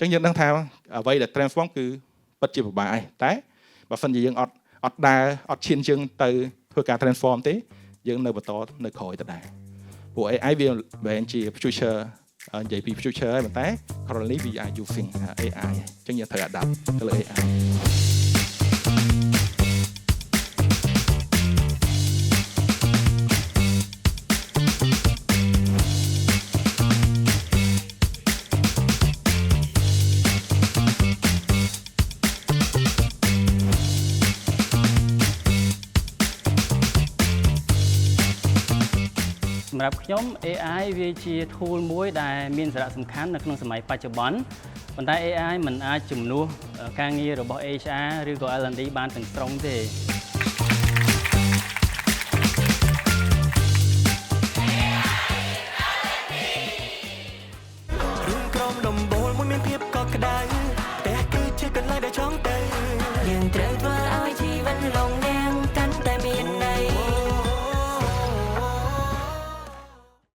ចឹងយើងដឹងថាអ្វីដែល transform គឺពិតជាពិបាកឯងតែបើសិនជាយើងអត់ដើរអត់ឈានជើងទៅធ្វើការ transform ទេយើងនៅបន្តនៅក្រោយដដែលព្រោះ AI វាមិនមែនជា future និយាយពី future ហើយប៉ុន្តែ currently we are using AI ចឹងយើងត្រូវ adapt ទៅលើ AI សម្រាប់ខ្ញុំ AI វាជា tool មួយដែលមានសារៈសំខាន់នៅក្នុងសម័យបច្ចុប្បន្នប៉ុន្តែ AI មិនអាចជំនួសការងាររបស់ HR ឬក៏ L&D បានទាំងស្រុងទេរឿងក្រុមដំបូលមួយមានភាពកក់ក្ដៅ